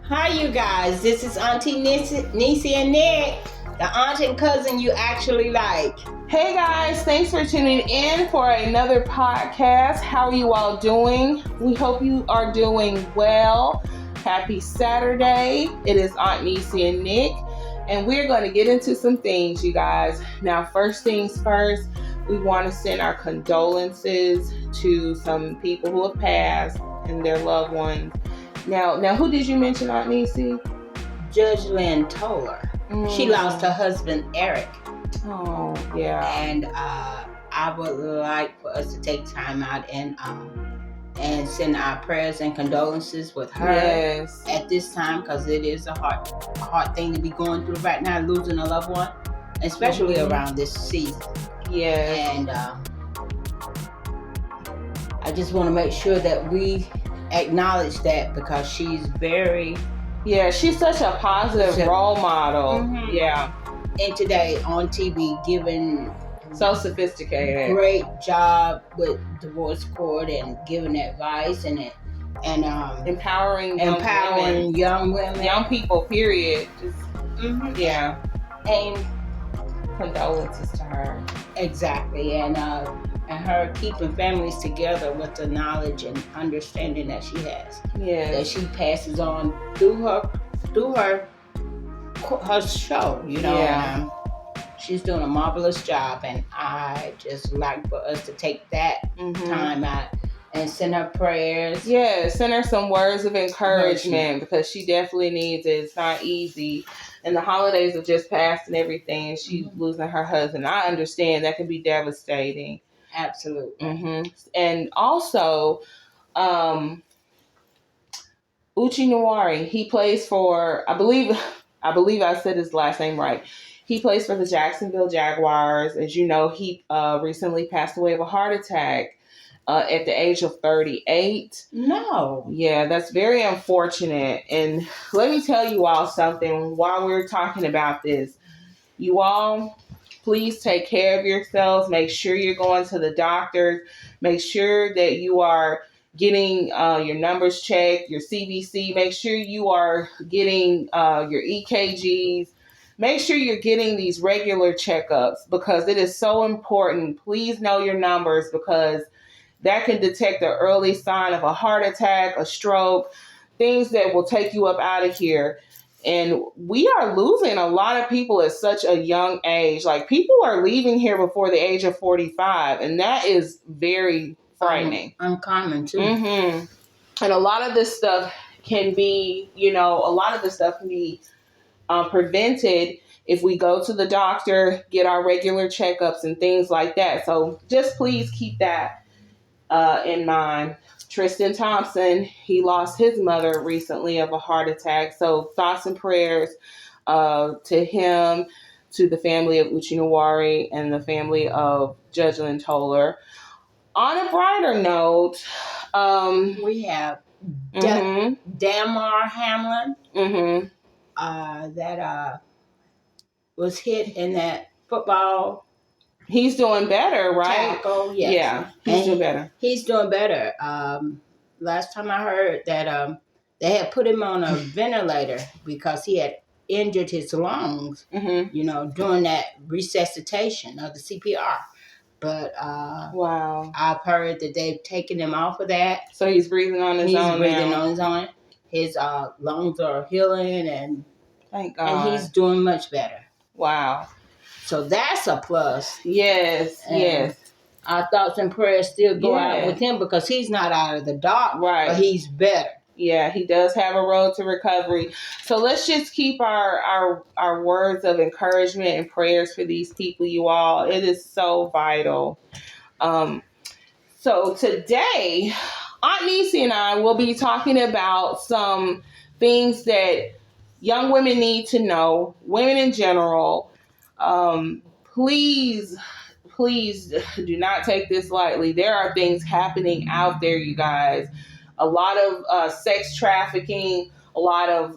Hi, you guys. This is Auntie Nisi and Nick, the aunt and cousin you actually like. Hey guys, thanks for tuning in for another podcast. How are you all doing? We hope you are doing well. Happy Saturday. It is Aunt Nisi and Nick, and we're going to get into some things, you guys. Now, first things first, we want to send our condolences to some people who have passed and their loved ones. Now, who did you mention, Aunt Nisi? Judge Lynn Toller. She lost her husband, Eric. Oh, yeah. And I would like for us to take time out and send our prayers and condolences with her at this time, because it is a hard thing to be going through right now, losing a loved one, especially around this season. Yeah. And I just want to make sure that we acknowledge that, because she's she's such a positive role model. Mm-hmm. Yeah. And today on TV, giving so sophisticated, great job with divorce court and giving advice and empowering young women, young people. Period. Just, yeah. And condolences to her. Exactly, and her keeping families together with the knowledge and understanding that she has. Yeah. That she passes on through her show, you know. Yeah. She's doing a marvelous job, and I just like for us to take that time out and send her prayers. Yeah, send her some words of encouragement, because she definitely needs it. It's not easy. And the holidays have just passed and everything, and she's losing her husband. I understand that can be devastating. Absolutely. And also, Uchi Nwari, he plays for, I believe I said his last name right. He plays for the Jacksonville Jaguars. As you know, he recently passed away of a heart attack at the age of 38. No. Yeah, that's very unfortunate. And let me tell you all something while we're talking about this. You all, please take care of yourselves. Make sure you're going to the doctor. Make sure that you are getting your numbers checked, your CBC. Make sure you are getting your EKGs. Make sure you're getting these regular checkups, because it is so important. Please know your numbers, because that can detect an early sign of a heart attack, a stroke, things that will take you up out of here. And we are losing a lot of people at such a young age. Like, people are leaving here before the age of 45, and that is very frightening. Uncommon too. And a lot of this stuff can be, prevented if we go to the doctor, get our regular checkups and things like that. So just please keep that in mind. Tristan Thompson, he lost his mother recently of a heart attack. So thoughts and prayers to him, to the family of Uchi Nwari, and the family of Judge Lynn Toller. On a brighter note, we have Damar Hamlin that was hit in that football. He's doing better, right? Tackle, yes. Yeah, he's doing better. He's doing better. Last time I heard that they had put him on a ventilator because he had injured his lungs, during that resuscitation of the CPR. But wow, I've heard that they've taken him off of that. So he's breathing on his own. He's breathing on his own. His lungs are healing, and thank God, and he's doing much better. Wow. So that's a plus. Yes, and yes. Our thoughts and prayers still go out with him, because he's not out of the dark, right? But he's better. Yeah, he does have a road to recovery. So let's just keep our words of encouragement and prayers for these people, you all. It is so vital. So today, Aunt Nisi and I will be talking about some things that young women need to know, women in general. Please do not take this lightly. There are things happening out there, you guys. A lot of sex trafficking, a lot of,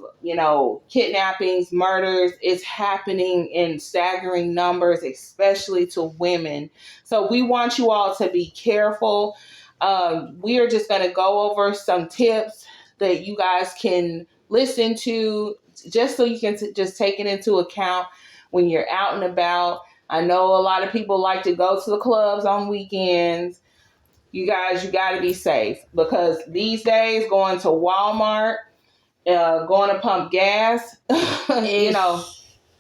kidnappings, murders. It's happening in staggering numbers, especially to women. So we want you all to be careful. We are just going to go over some tips that you guys can listen to, just so you can just take it into account when you're out and about. I know a lot of people like to go to the clubs on weekends. You guys, you got to be safe, because these days going to Walmart, going to pump gas, you know,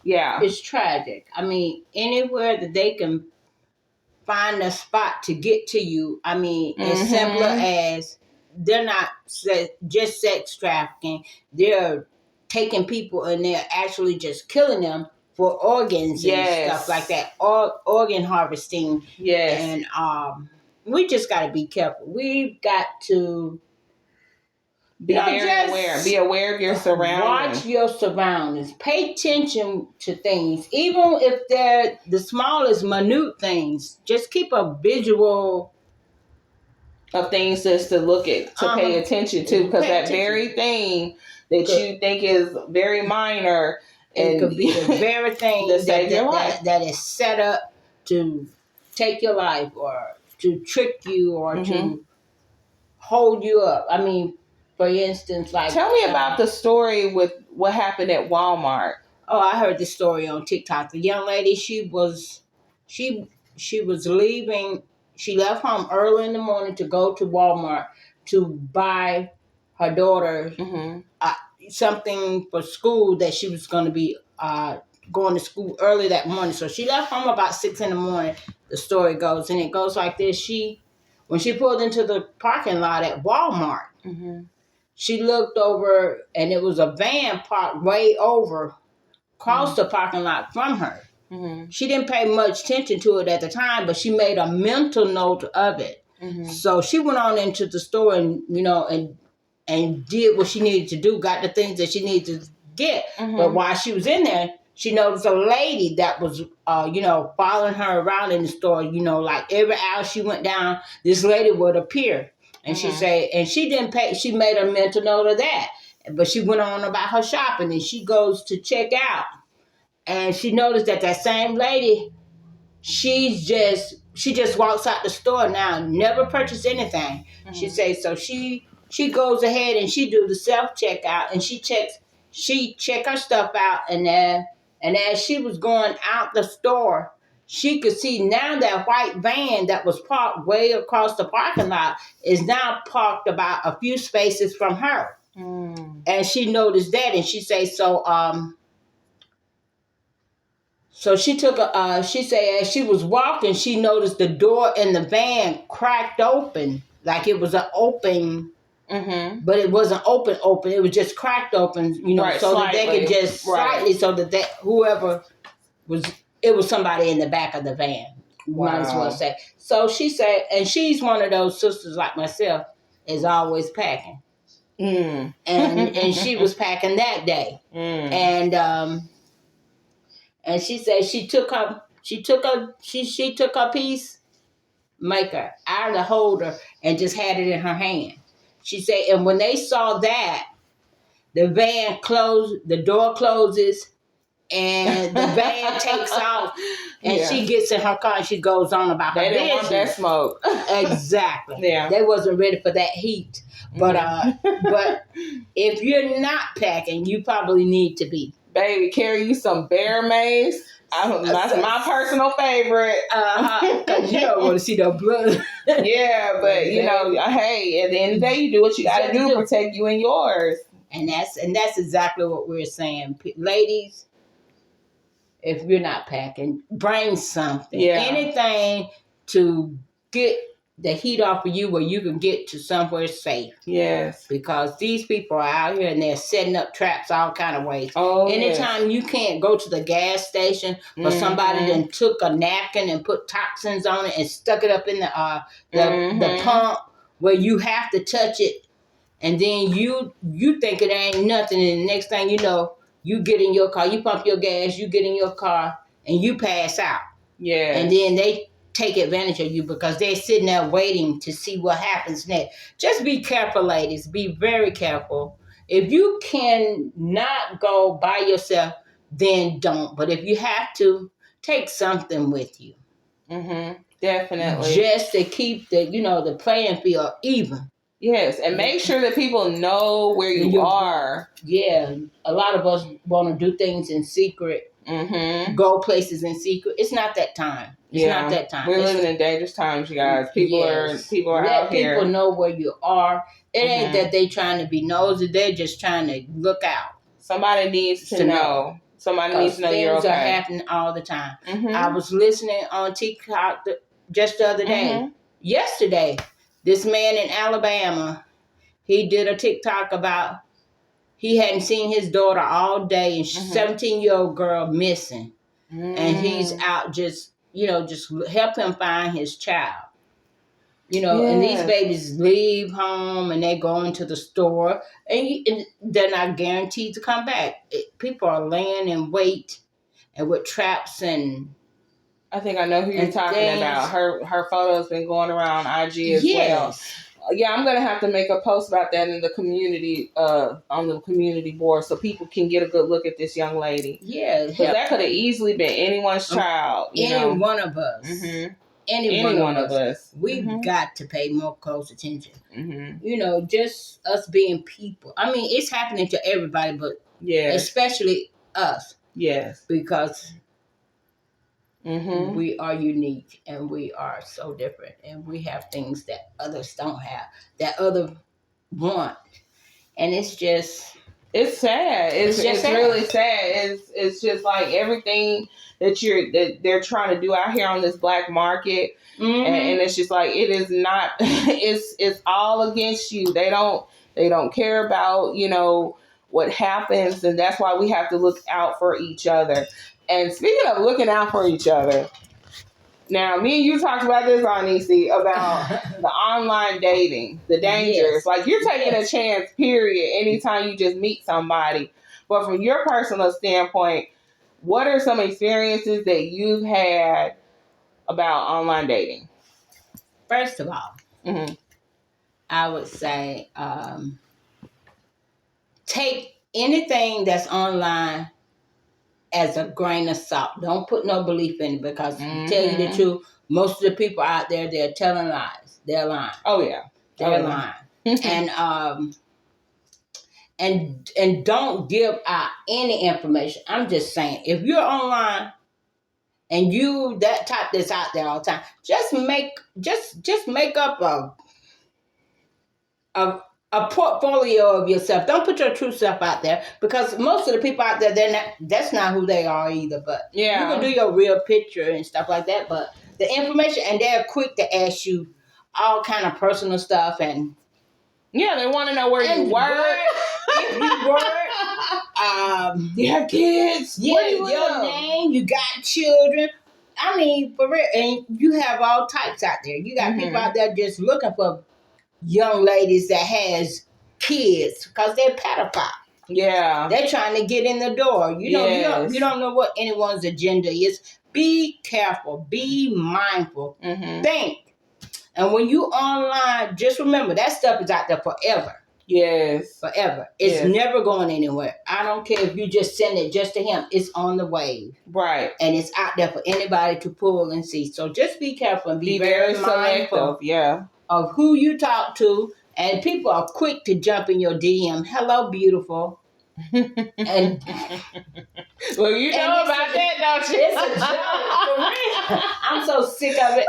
yeah. It's tragic. I mean, anywhere that they can find a spot to get to you, I mean, as simple as, they're not just sex trafficking. They're taking people and they're actually just killing them for organs and stuff like that. Organ harvesting. Yes. And we just got to be careful. We've got to be very aware. Be aware of your surroundings. Watch your surroundings. Pay attention to things, even if they're the smallest, minute things. Just keep a visual of things just to look at, to pay attention to, because that very thing that you think is very minor, it could be the very thing that is set up to take your life, or to trick you, or to hold you up. I mean, for instance, like, tell me about the story with what happened at Walmart. Oh, I heard the story on TikTok. The young lady, she was leaving. She left home early in the morning to go to Walmart to buy her daughter something for school, that she was going to be going to school early that morning. So she left home about 6 a.m. The story goes, and it goes like this: when she pulled into the parking lot at Walmart, she looked over, and it was a van parked way over, across the parking lot from her. She didn't pay much attention to it at the time, but she made a mental note of it. So she went on into the store and, and did what she needed to do, got the things that she needed to get. But while she was in there, she noticed a lady that was, following her around in the store. Like every hour she went down, this lady would appear. And she said, and she didn't pay, she made a mental note of that. But she went on about her shopping, and she goes to check out. And she noticed that same lady, she just walks out the store now, never purchased anything. She says, so she goes ahead and she do the self checkout, and she check her stuff out, and as she was going out the store, she could see now that white van that was parked way across the parking lot is now parked about a few spaces from her. And she noticed that, and she says, so she took she said as she was walking, she noticed the door in the van cracked open, like it was an open, but it wasn't open. It was just cracked open, so slightly. That they could just slightly, so that whoever was, it was somebody in the back of the van. Wow. Might as well say. So she said, and she's one of those sisters like myself, is always packing, and she was packing that day, and she said she took her piece maker out of the holder and just had it in her hand. She said, and when they saw that, the van closed, the door closes, and the van takes off, and she gets in her car and she goes on about her business. They didn't want that smoke. Exactly. Yeah. They wasn't ready for that heat. But if you're not packing, you probably need to be. Baby, carry you some bear mace. That's my personal favorite. Because you don't want to see the blood. Yeah, but hey, at the end of the day, you do what you got to do to protect you and yours. And that's exactly what we're saying, ladies. If you're not packing, bring something. Yeah. Anything to get the heat off of you, where you can get to somewhere safe. Yes. Because these people are out here and they're setting up traps all kind of ways. Oh, anytime you can't go to the gas station, but somebody then took a napkin and put toxins on it and stuck it up in the pump where you have to touch it, and then you think it ain't nothing, and the next thing you know, you get in your car, you pump your gas, you get in your car, and you pass out. Yeah. And then they take advantage of you because they're sitting there waiting to see what happens next. Just be careful, ladies. Be very careful. If you cannot go by yourself, then don't. But if you have to, take something with you. Definitely. Just to keep the playing field even. Yes, and make sure that people know where you are. Yeah, a lot of us want to do things in secret. Mm-hmm. Go places in secret. It's not that time. It's not that time. We're living in dangerous times, you guys. People are out here. Let people know where you are. It ain't that they trying to be nosy. They're just trying to look out. Somebody needs to know. Somebody needs to know you're okay. Things are happening all the time. Mm-hmm. I was listening on TikTok just the other day. Mm-hmm. Yesterday, this man in Alabama, he did a TikTok about he hadn't seen his daughter all day, and 17-year-old girl missing. And he's out just help him find his child. And these babies leave home and they go into the store and they're not guaranteed to come back. People are laying in wait and with traps and... I think I know who you're talking about. Her photo's been going around IG as well. Yeah, I'm gonna have to make a post about that in the community, on the community board, so people can get a good look at this young lady. Yeah, because that could have easily been anyone's child. Any one of us. Mm-hmm. Any one of us. We've got to pay more close attention. Mm-hmm. Just us being people. I mean, it's happening to everybody, but especially us. Yes, because. Mm-hmm. We are unique and we are so different, and we have things that others don't have, that others want, and it's sad. It's sad. Really sad. It's just like everything that they're trying to do out here on this black market, and it's just like it is not. It's all against you. They don't care about what happens, and that's why we have to look out for each other. And speaking of looking out for each other, now me and you talked about this, Anisi, about the online dating, the dangers. Yes. Like you're taking a chance, period, anytime you just meet somebody. But from your personal standpoint, what are some experiences that you've had about online dating? First of all, I would say take anything that's online as a grain of salt. Don't put no belief in it, because to tell you the truth, most of the people out there, they're telling lies. They're lying. Oh yeah. They're lying. And don't give out any information. I'm just saying, if you're online and you that type that's out there all the time, just make up a portfolio of yourself. Don't put your true self out there, because most of the people out there, that's not who they are either. But you can do your real picture and stuff like that. But the information, and they're quick to ask you all kind of personal stuff, and they want to know where you work, if you work, you have kids, your name, you got children. I mean, for real, and you have all types out there. You got people out there just looking for young ladies that has kids, because they're pedophile. Yeah, they're trying to get in the door. You don't know what anyone's agenda is. Be careful. Be mindful. Think. And when you online, just remember that stuff is out there forever. Yes, forever. It's never going anywhere. I don't care if you just send it just to him. It's on the wave, right? And it's out there for anybody to pull and see. So just be careful and be very mindful. Of who you talk to, and people are quick to jump in your DM. Hello, beautiful. And well, you know about that, don't you? It's a joke, for real. I'm so sick of it.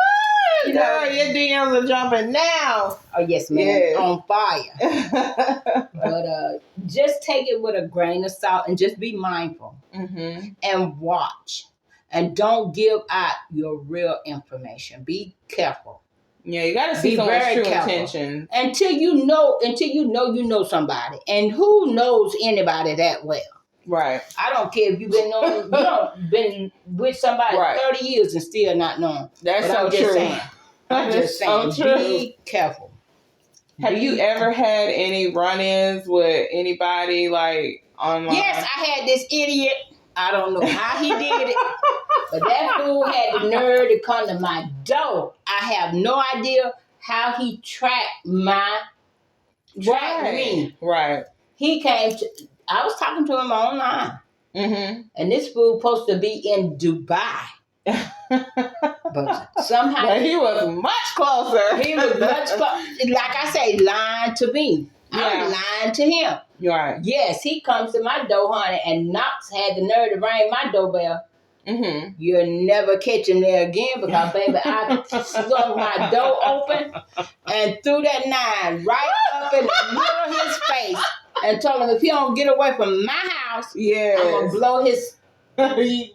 Girl, your DMs are jumping now. Oh yes, man, on fire. But just take it with a grain of salt and just be mindful and watch, and don't give out your real information. Be careful. Yeah, you got to see someone's true intention until you know somebody, and who knows anybody that well. Right. I don't care if you've been with somebody 30 years and still not knowing. That's so true. I'm just saying. Be careful. Have you ever had any run-ins with anybody like online? Yes, I had this idiot. I don't know how he did it, but that fool had the nerve to come to my door. I have no idea how he tracked me. Right. He came to. I was talking to him online, and this fool supposed to be in Dubai. But somehow. But he was much closer. He was much closer. Like I say, lying to me. I'm lying to him. Right. Yes, he comes to my door, honey, and Knox had the nerve to ring my doorbell. Mm-hmm. You'll never catch him there again because, baby, I slung my door open and threw that 9 right up in the middle of his face and told him if he don't get away from my house, I'm going to blow his brains.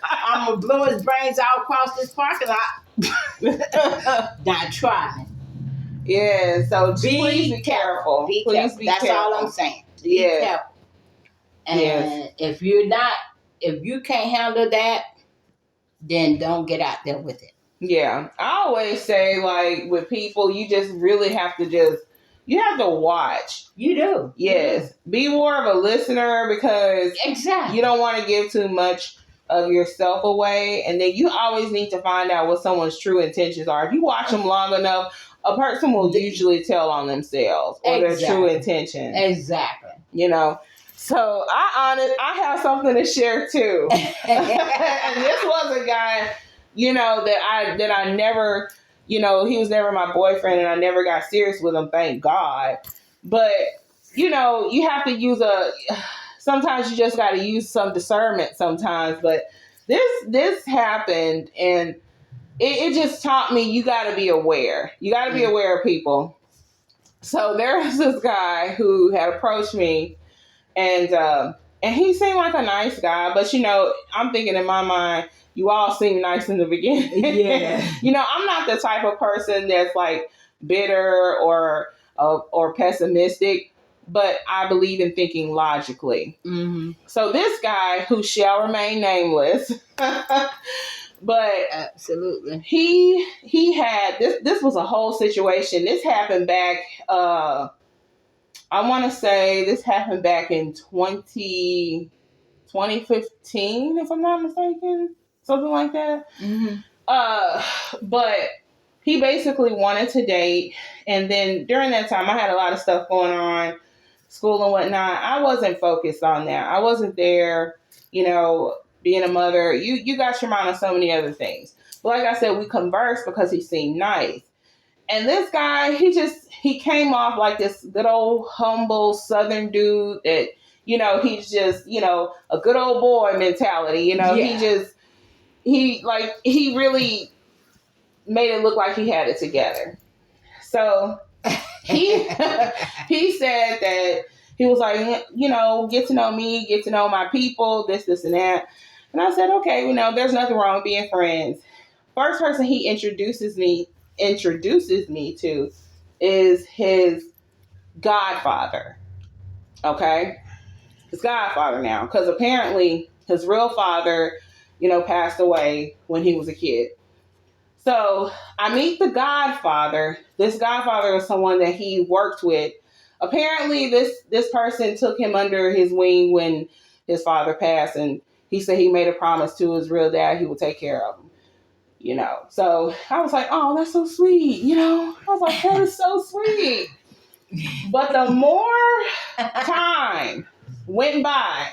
I'm going to blow his brains out across this parking lot. Not try. Yeah, so please be careful. Be careful. That's all I'm saying. Be careful. And if you can't handle that, then don't get out there with it. Yeah. I always say, like, with people, you just really have to you have to watch. You do. Yes. Be more of a listener because you don't want to give too much of yourself away. And then you always need to find out what someone's true intentions are. If you watch them long enough, a person will usually tell on themselves or their true intentions. Exactly. So I have something to share too. And this was a guy, that I never, he was never my boyfriend and I never got serious with him, thank God. But, you have to use sometimes you just got to use some discernment sometimes. But this happened and it just taught me you got to be aware. You got to be aware of people. So there was this guy who had approached me and he seemed like a nice guy, but I'm thinking in my mind, you all seem nice in the beginning. Yeah. I'm not the type of person that's like bitter or pessimistic, but I believe in thinking logically. Mm-hmm. So this guy, who shall remain nameless, but absolutely, he had this was a whole situation. This happened back. I want to say this happened back in 2015, if I'm not mistaken, something like that. Mm-hmm. But he basically wanted to date, and then during that time, I had a lot of stuff going on, school and whatnot. I wasn't focused on that. I wasn't there, being a mother. You got your mind on so many other things. But like I said, we conversed because he seemed nice. And this guy, he came off like this good old humble Southern dude that, he's just, a good old boy mentality. Yeah. He really made it look like he had it together. So he said that he was like, get to know me, get to know my people, this, and that. And I said, okay, there's nothing wrong with being friends. First person he introduces me to is his godfather. Okay? His godfather now. Because apparently his real father, passed away when he was a kid. So I meet the godfather. This godfather is someone that he worked with. Apparently this person took him under his wing when his father passed, and he said he made a promise to his real dad he would take care of him. So I was like, oh, that's so sweet. I was like, that is so sweet. But the more time went by,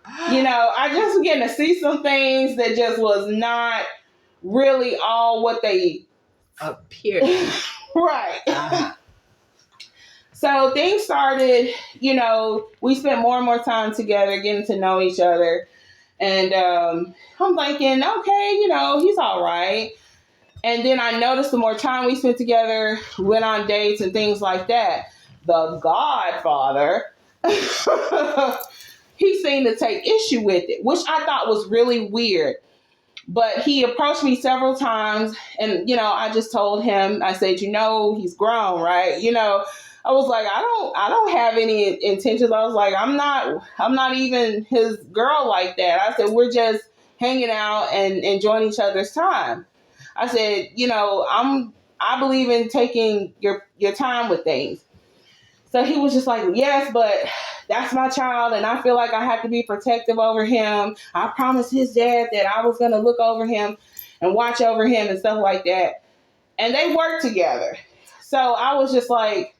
I just was getting to see some things that just was not really all what they appeared. Right. Uh-huh. So things started, we spent more and more time together, getting to know each other. And I'm thinking, okay, he's all right. And then I noticed the more time we spent together, went on dates and things like that. The godfather, he seemed to take issue with it, which I thought was really weird. But he approached me several times and, I just told him, I said, he's grown, right? I was like, I don't have any intentions. I was like, I'm not even his girl like that. I said, we're just hanging out and enjoying each other's time. I said, I believe in taking your time with things. So he was just like, yes, but that's my child and I feel like I have to be protective over him. I promised his dad that I was going to look over him and watch over him and stuff like that. And they worked together. So I was just like,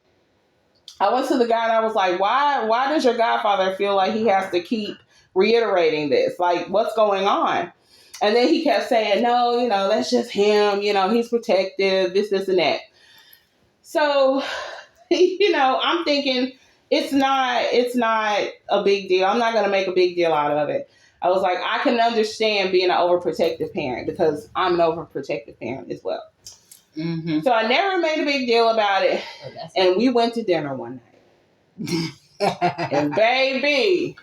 I went to the guy and I was like, why does your godfather feel like he has to keep reiterating this? Like, what's going on? And then he kept saying, no, that's just him. He's protective, this, and that. So, I'm thinking it's not a big deal. I'm not going to make a big deal out of it. I was like, I can understand being an overprotective parent because I'm an overprotective parent as well. Mm-hmm. So I never made a big deal about it. And we went to dinner one night. And baby,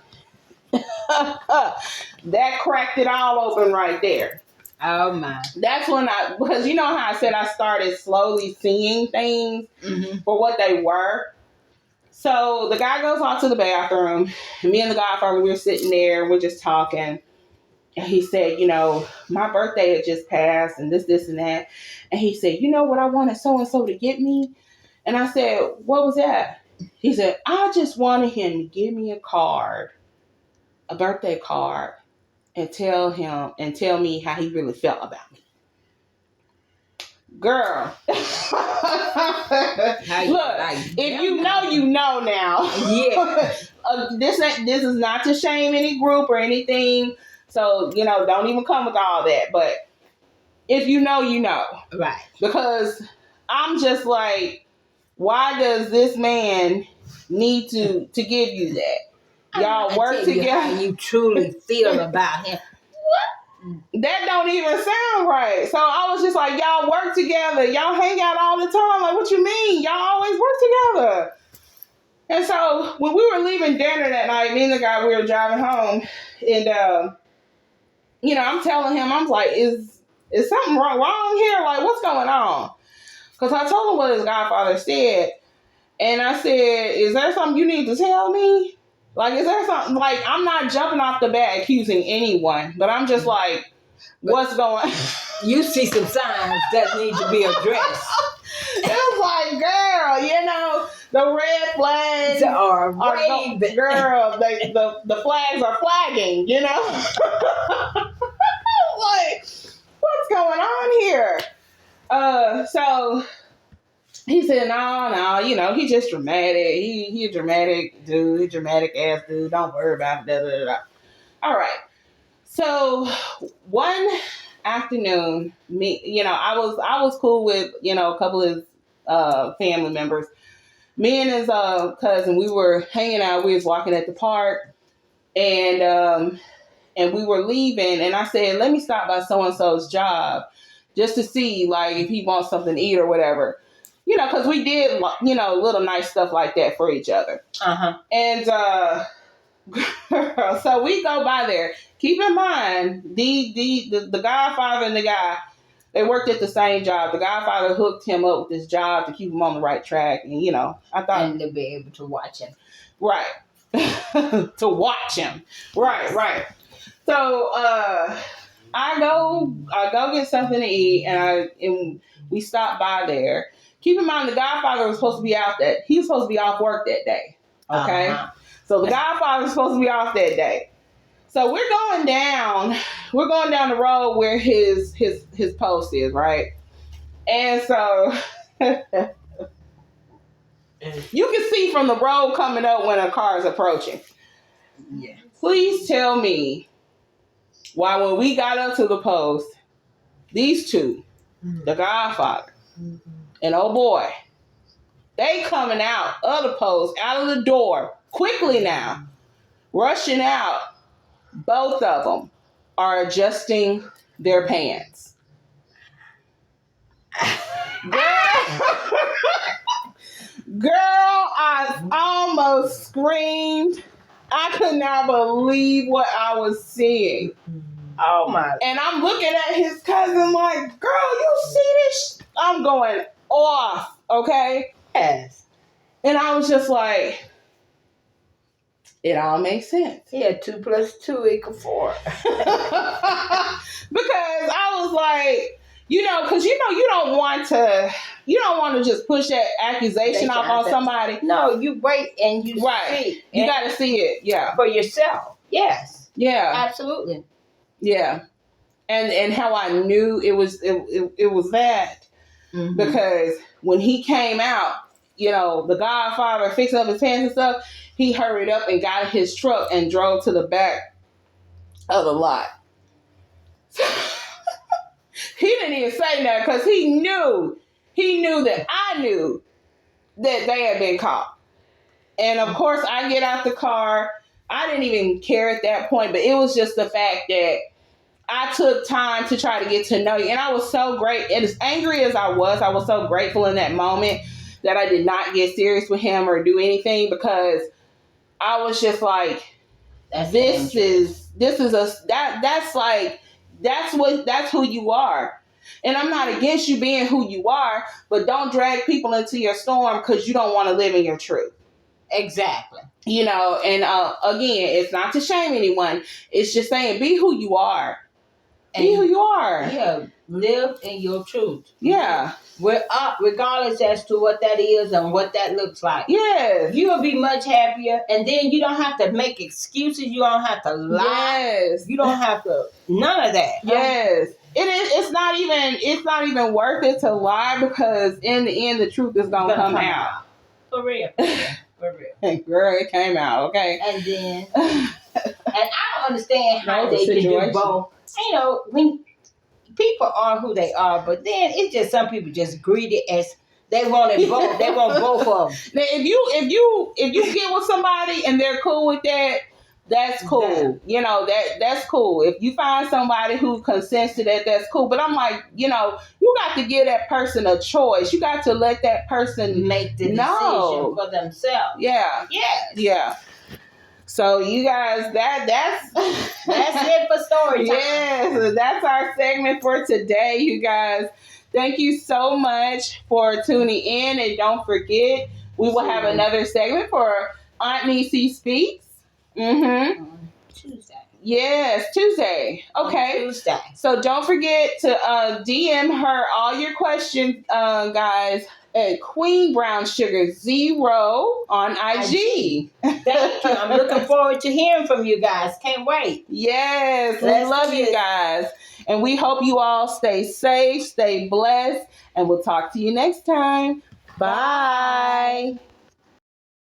that cracked it all open right there. Oh my. That's when because you know how I said I started slowly seeing things for what they were. So the guy goes off to the bathroom, and me and the godfather, we were sitting there, we're just talking. And he said, my birthday had just passed and this and that. And he said, you know what I wanted so-and-so to get me? And I said, what was that? He said, I just wanted him to give me a card, a birthday card, and tell me how he really felt about me. Girl. Look, if you know now. Yeah. This is not to shame any group or anything. So, don't even come with all that. But if you know, you know. Right. Because I'm just like, why does this man need to give you that? Y'all work together. How you truly feel about him. That don't even sound right. So I was just like, y'all work together. Y'all hang out all the time. Like, what you mean? Y'all always work together. And so when we were leaving dinner that night, me and the guy, we were driving home. And, I'm telling him, I'm like, is something wrong here? Like, what's going on? Because I told him what his godfather said. And I said, is there something you need to tell me? Like, is there something, like, I'm not jumping off the bat accusing anyone, but I'm just like, what's going on? You see some signs that need to be addressed. It was like, girl, the red flags are waving. Girl, the flags are flagging, Like, what's going on here? So he said, no, he's just dramatic. He a dramatic dude, he dramatic ass dude. Don't worry about it. All right. So one afternoon, I was cool with, a couple of his family members. Me and his cousin, we were hanging out. We was walking at the park, and we were leaving. And I said, let me stop by so-and-so's job just to see, like, if he wants something to eat or whatever. Because we did, little nice stuff like that for each other. Uh-huh. And so we go by there. Keep in mind, the godfather and the guy, they worked at the same job. The godfather hooked him up with this job to keep him on the right track. And, I thought... And to be able to watch him. Right. To watch him. Right. So I go get something to eat, and we stopped by there. Keep in mind, the godfather was supposed to be he was supposed to be off work that day. Okay? Uh-huh. So the godfather was supposed to be off that day. So we're going down the road where his post is, right? And so you can see from the road coming up when a car is approaching. Yeah. Please tell me why when we got up to the post, these two, the godfather and oh boy, they coming out of the post, out of the door, quickly now, rushing out. Both of them are adjusting their pants. Girl, I almost screamed. I could not believe what I was seeing. Oh my. And I'm looking at his cousin like, girl, you see this? I'm going off, okay? Yes. And I was just like, it all makes sense. Yeah, 2 + 2 = 4. Because I was like, because you don't want to just push that accusation off on somebody. No, you wait and you see. You got to see it, yeah, for yourself. Yes. Yeah. Absolutely. Yeah. And how I knew it was that because when he came out, the godfather fixed up his pants and stuff. He hurried up and got his truck and drove to the back of the lot. He didn't even say that because he knew that I knew that they had been caught. And of course, I get out the car. I didn't even care at that point, but it was just the fact that I took time to try to get to know you. And I was so great. And as angry as I was so grateful in that moment that I did not get serious with him or do anything, because I was just like, that's who you are. And I'm not against you being who you are, but don't drag people into your storm because you don't want to live in your truth. Exactly. You know, and again, it's not to shame anyone. It's just saying, be who you are. Be who you are. Yeah, live in your truth. Yeah. We're up, regardless as to what that is and what that looks like. Yes. You will be much happier, and then you don't have to make excuses. You don't have to lie. Yes. You don't have to. None of that. Yes. It's not even worth it to lie, because in the end, the truth is gonna come out. For real. For real. Girl, it came out. Okay. And then, and I don't understand how they can do both. You know, when people are who they are, but then it's just some people just greedy as they want it both. They want both of them. Now, if you get with somebody and they're cool with that, that's cool. You know, that's cool. If you find somebody who consents to that, that's cool. But I'm like, you know, you got to give that person a choice. You got to let that person make the decision for themselves. Yeah. Yes. Yeah. So you guys, that's it for story time. Yes, that's our segment for today, you guys. Thank you so much for tuning in, and don't forget, we will have another segment for Aunt Niecy Speaks. Tuesday. Yes, Tuesday. Okay. Tuesday. So don't forget to DM her all your questions, guys, at Queen Brown Sugar 0 on IG. Thank you. I'm looking forward to hearing from you guys. Can't wait. Yes, we love you guys. And we hope you all stay safe, stay blessed, and we'll talk to you next time. Bye.